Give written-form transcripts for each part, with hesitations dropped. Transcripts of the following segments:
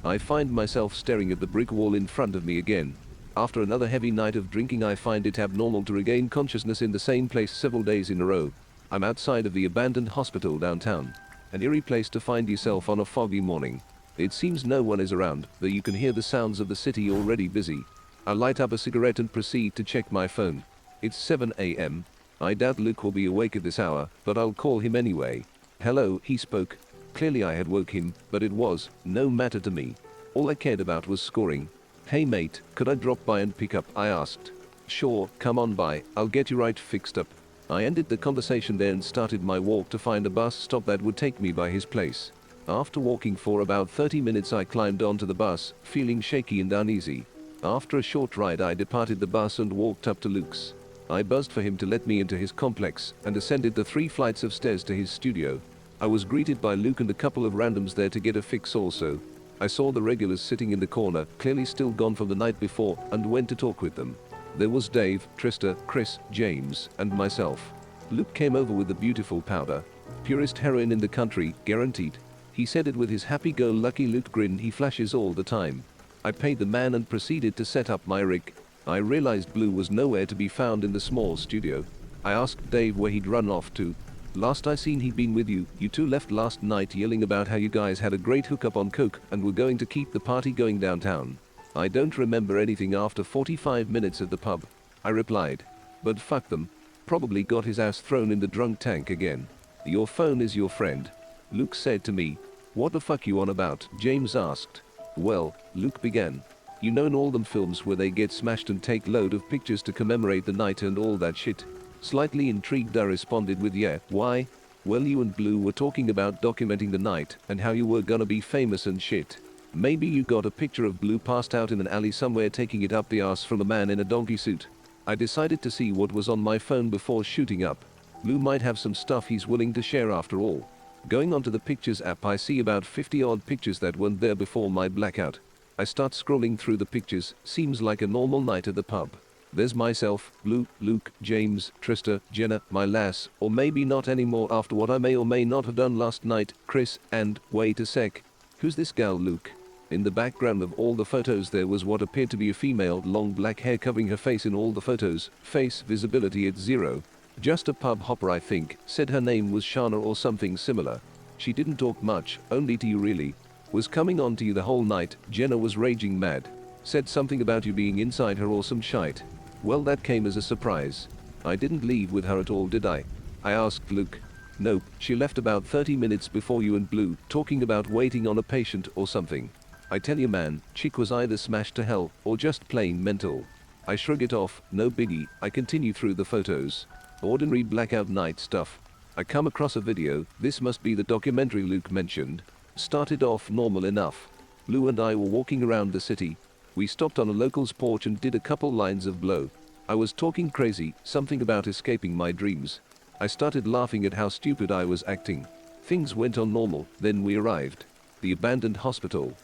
I find myself staring at the brick wall in front of me again. After another heavy night of drinking, I find it abnormal to regain consciousness in the same place several days in a row. I'm outside of the abandoned hospital downtown. An eerie place to find yourself on a foggy morning. It seems no one is around, though you can hear the sounds of the city already busy. I light up a cigarette and proceed to check my phone. It's 7 a.m. I doubt Luke will be awake at this hour, but I'll call him anyway. Hello, he spoke. Clearly I had woke him, but it was no matter to me. All I cared about was scoring. Hey mate, could I drop by and pick up? I asked. Sure, come on by, I'll get you right fixed up. I ended the conversation there and started my walk to find a bus stop that would take me by his place. After walking for about 30 minutes, I climbed onto the bus, feeling shaky and uneasy. After a short ride, I departed the bus and walked up to Luke's. I buzzed for him to let me into his complex and ascended the 3 flights of stairs to his studio. I was greeted by Luke and a couple of randoms there to get a fix also. I saw the regulars sitting in the corner, clearly still gone from the night before, and went to talk with them. There was Dave, Trista, Chris, James, and myself. Luke came over with the beautiful powder. Purest heroin in the country, guaranteed. He said it with his happy-go-lucky Luke grin he flashes all the time. I paid the man and proceeded to set up my rig. I realized Blue was nowhere to be found in the small studio. I asked Dave where he'd run off to. Last I seen he'd been with you. You two left last night yelling about how you guys had a great hookup on coke and were going to keep the party going downtown. I don't remember anything after 45 minutes at the pub. I replied. But fuck them. Probably got his ass thrown in the drunk tank again. Your phone is your friend. Luke said to me. What the fuck you on about? James asked. Well, Luke began. You know in all them films where they get smashed and take load of pictures to commemorate the night and all that shit? Slightly intrigued, I responded with yeah, why? Well, you and Blue were talking about documenting the night and how you were gonna be famous and shit. Maybe you got a picture of Blue passed out in an alley somewhere taking it up the ass from a man in a donkey suit. I decided to see what was on my phone before shooting up. Blue might have some stuff he's willing to share after all. Going onto the pictures app, I see about 50 odd pictures that weren't there before my blackout. I start scrolling through the pictures, seems like a normal night at the pub. There's myself, Blue, Luke, James, Trista, Jenna, my lass, or maybe not anymore after what I may or may not have done last night, Chris, and, wait a sec. Who's this gal, Luke? In the background of all the photos there was what appeared to be a female, long black hair covering her face in all the photos, face visibility at 0. Just a pub hopper I think, said her name was Shana or something similar. She didn't talk much, only to you really. Was coming on to you the whole night. Jenna was raging mad. Said something about you being inside her or some shite. Well, that came as a surprise. I didn't leave with her at all, did I? I asked Luke. Nope, she left about 30 minutes before you and Blue, talking about waiting on a patient or something. I tell you man, chick was either smashed to hell or just plain mental. I shrug it off, no biggie. I continue through the photos. Ordinary blackout night stuff. I come across a video, this must be the documentary Luke mentioned. Started off normal enough. Blue and I were walking around the city. We stopped on a local's porch and did a couple lines of blow. I was talking crazy, something about escaping my dreams. I started laughing at how stupid I was acting. Things went on normal, then we arrived. The abandoned hospital.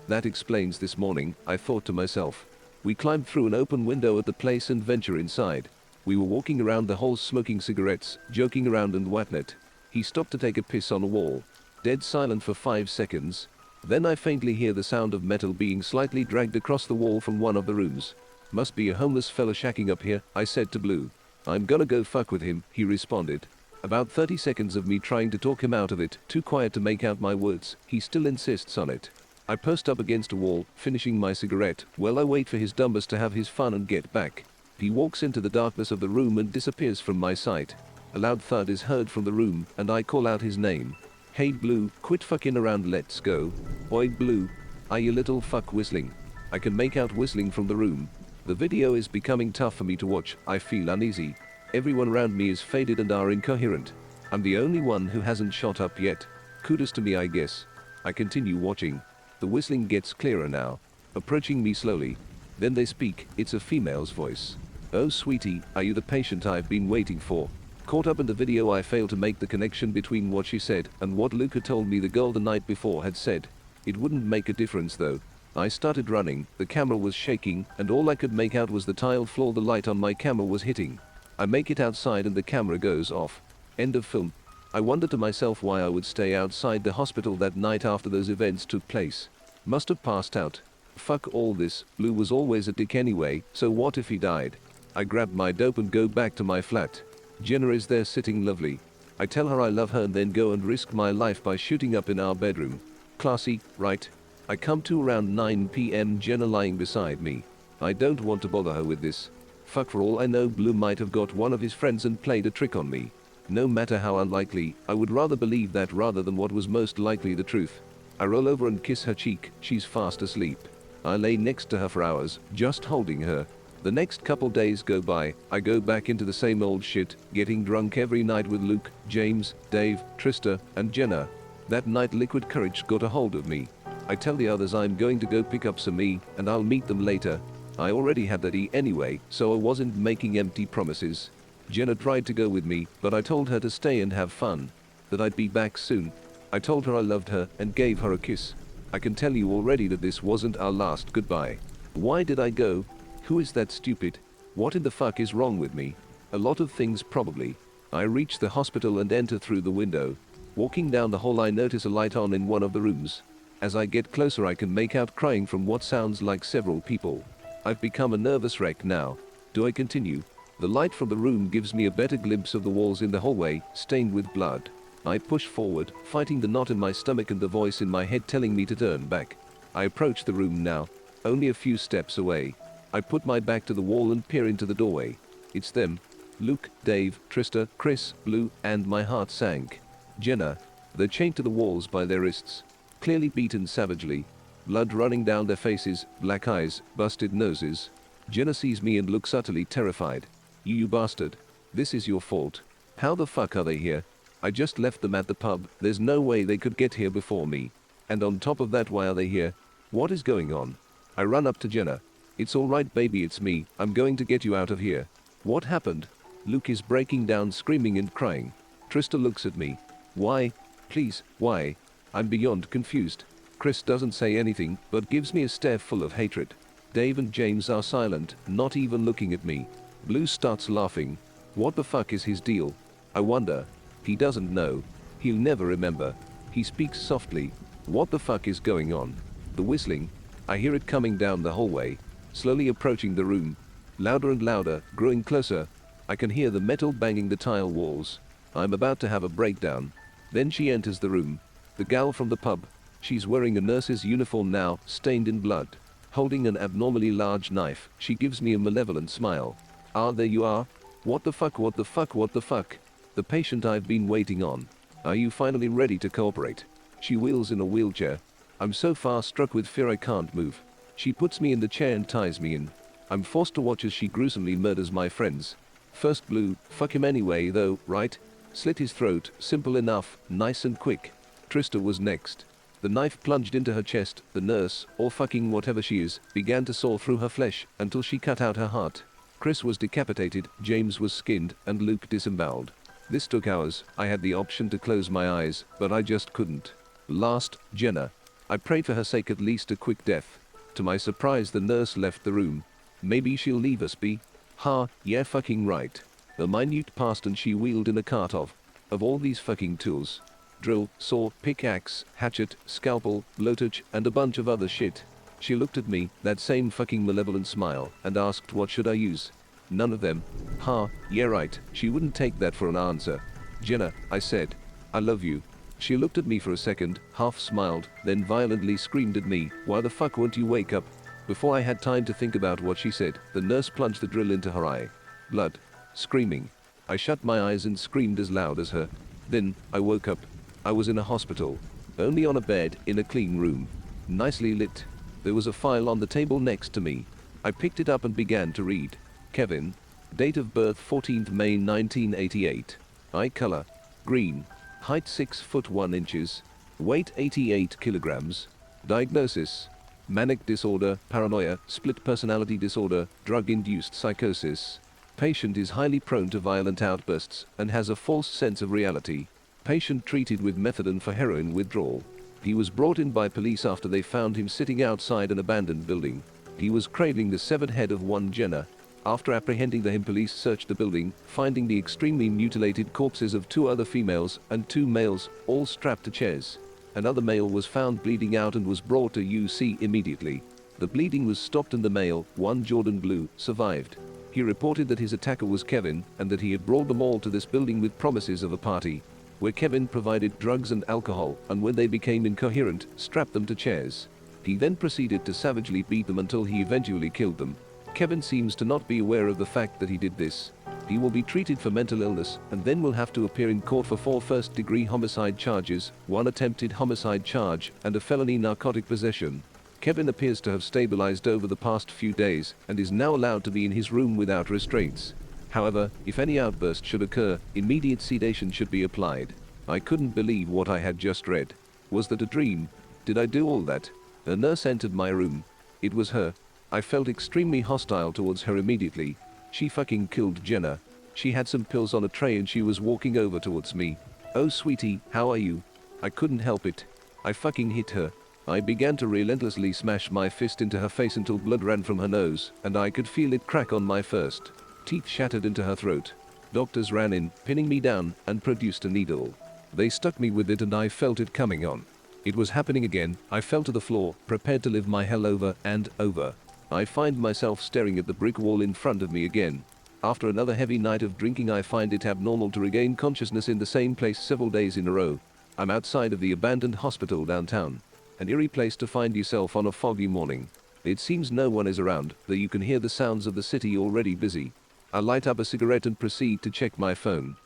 That explains this morning, I thought to myself. We climbed through an open window at the place and venture inside. We were walking around the hall smoking cigarettes, joking around and whatnot. He stopped to take a piss on a wall. Dead silent for 5 seconds. Then I faintly hear the sound of metal being slightly dragged across the wall from one of the rooms. Must be a homeless fella shacking up here, I said to Blue. I'm gonna go fuck with him, he responded. About 30 seconds of me trying to talk him out of it, too quiet to make out my words, he still insists on it. I post up against a wall, finishing my cigarette, while I wait for his dumbass to have his fun and get back. He walks into the darkness of the room and disappears from my sight. A loud thud is heard from the room, and I call out his name. Hey Blue, quit fucking around, let's go. Oi Blue. You little fuck whistling. I can make out whistling from the room. The video is becoming tough for me to watch, I feel uneasy. Everyone around me is faded and are incoherent. I'm the only one who hasn't shot up yet. Kudos to me, I guess. I continue watching. The whistling gets clearer now. Approaching me slowly. Then they speak, it's a female's voice. Oh sweetie, are you the patient I've been waiting for? Caught up in the video, I failed to make the connection between what she said and what Luke had told me the girl the night before had said. It wouldn't make a difference though. I started running, the camera was shaking, and all I could make out was the tiled floor the light on my camera was hitting. I make it outside and the camera goes off. End of film. I wonder to myself why I would stay outside the hospital that night after those events took place. Must have passed out. Fuck all this, Blue was always a dick anyway, so what if he died? I grab my dope and go back to my flat. Jenna is there sitting lovely. I tell her I love her and then go and risk my life by shooting up in our bedroom. Classy, right? I come to around 9 p.m. Jenna lying beside me. I don't want to bother her with this. Fuck, for all I know Blue might have got one of his friends and played a trick on me. No matter how unlikely, I would rather believe that rather than what was most likely the truth. I roll over and kiss her cheek, she's fast asleep. I lay next to her for hours, just holding her. The next couple days go by, I go back into the same old shit, getting drunk every night with Luke, James, Dave, Trista, and Jenna. That night liquid courage got a hold of me. I tell the others I'm going to go pick up some E, and I'll meet them later. I already had that E anyway, so I wasn't making empty promises. Jenna tried to go with me, but I told her to stay and have fun. That I'd be back soon. I told her I loved her and gave her a kiss. I can tell you already that this wasn't our last goodbye. Why did I go? Who is that stupid? What in the fuck is wrong with me? A lot of things probably. I reach the hospital and enter through the window. Walking down the hall I notice a light on in one of the rooms. As I get closer I can make out crying from what sounds like several people. I've become a nervous wreck now. Do I continue? The light from the room gives me a better glimpse of the walls in the hallway, stained with blood. I push forward, fighting the knot in my stomach and the voice in my head telling me to turn back. I approach the room now, only a few steps away. I put my back to the wall and peer into the doorway. It's them. Luke, Dave, Trista, Chris, Blue, and my heart sank. Jenna. They're chained to the walls by their wrists. Clearly beaten savagely. Blood running down their faces, black eyes, busted noses. Jenna sees me and looks utterly terrified. You bastard. This is your fault. How the fuck are they here? I just left them at the pub, there's no way they could get here before me. And on top of that, why are they here? What is going on? I run up to Jenna. It's alright baby, it's me, I'm going to get you out of here. What happened? Luke is breaking down screaming and crying. Trista looks at me. Why? Please, why? I'm beyond confused. Chris doesn't say anything, but gives me a stare full of hatred. Dave and James are silent, not even looking at me. Blue starts laughing. What the fuck is his deal? I wonder. He doesn't know. He'll never remember. He speaks softly. What the fuck is going on? The whistling. I hear it coming down the hallway. Slowly approaching the room. Louder and louder, growing closer. I can hear the metal banging the tile walls. I'm about to have a breakdown. Then she enters the room. The gal from the pub. She's wearing a nurse's uniform now, stained in blood. Holding an abnormally large knife, she gives me a malevolent smile. Ah, there you are. What the fuck, what the fuck, what the fuck? The patient I've been waiting on. Are you finally ready to cooperate? She wheels in a wheelchair. I'm so far struck with fear I can't move. She puts me in the chair and ties me in. I'm forced to watch as she gruesomely murders my friends. First Blue, fuck him anyway though, right? Slit his throat, simple enough, nice and quick. Trista was next. The knife plunged into her chest, the nurse, or fucking whatever she is, began to saw through her flesh until she cut out her heart. Chris was decapitated, James was skinned, and Luke disemboweled. This took hours. I had the option to close my eyes, but I just couldn't. Last, Jenna. I prayed for her sake at least a quick death. To my surprise the nurse left the room. Maybe she'll leave us be. Ha, yeah fucking right. A minute passed and she wheeled in a cart of all these fucking tools. Drill, saw, pickaxe, hatchet, scalpel, blowtorch, and a bunch of other shit. She looked at me, that same fucking malevolent smile, and asked what should I use. None of them. Ha, yeah right, she wouldn't take that for an answer. Jenna, I said. I love you. She looked at me for a second, half smiled, then violently screamed at me, why the fuck won't you wake up? Before I had time to think about what she said, the nurse plunged the drill into her eye. Blood. Screaming. I shut my eyes and screamed as loud as her. Then, I woke up. I was in a hospital. Only on a bed, in a clean room. Nicely lit. There was a file on the table next to me. I picked it up and began to read. Kevin. Date of birth 14th May 1988. Eye color. Green. Height 6 foot 1 inches. Weight 88 kilograms. Diagnosis. Manic disorder, paranoia, split personality disorder, drug-induced psychosis. Patient is highly prone to violent outbursts and has a false sense of reality. Patient treated with methadone for heroin withdrawal. He was brought in by police after they found him sitting outside an abandoned building. He was cradling the severed head of one Jenna. After apprehending him, police searched the building, finding the extremely mutilated corpses of 2 other females and 2 males, all strapped to chairs. Another male was found bleeding out and was brought to UC immediately. The bleeding was stopped and the male, one Jordan Blue, survived. He reported that his attacker was Kevin and that he had brought them all to this building with promises of a party, where Kevin provided drugs and alcohol, and when they became incoherent, strapped them to chairs. He then proceeded to savagely beat them until he eventually killed them. Kevin seems to not be aware of the fact that he did this. He will be treated for mental illness and then will have to appear in court for 4 first-degree homicide charges, 1 attempted homicide charge, and a felony narcotic possession. Kevin appears to have stabilized over the past few days and is now allowed to be in his room without restraints. However, if any outburst should occur, immediate sedation should be applied. I couldn't believe what I had just read. Was that a dream? Did I do all that? A nurse entered my room. It was her. I felt extremely hostile towards her immediately. She fucking killed Jenna. She had some pills on a tray and she was walking over towards me. "Oh sweetie, how are you?" I couldn't help it. I fucking hit her. I began to relentlessly smash my fist into her face until blood ran from her nose, and I could feel it crack on my first. Teeth shattered into her throat. Doctors ran in, pinning me down, and produced a needle. They stuck me with it and I felt it coming on. It was happening again. I fell to the floor, prepared to live my hell over and over. I find myself staring at the brick wall in front of me again. After another heavy night of drinking, I find it abnormal to regain consciousness in the same place several days in a row. I'm outside of the abandoned hospital downtown. An eerie place to find yourself on a foggy morning. It seems no one is around, though you can hear the sounds of the city already busy. I light up a cigarette and proceed to check my phone.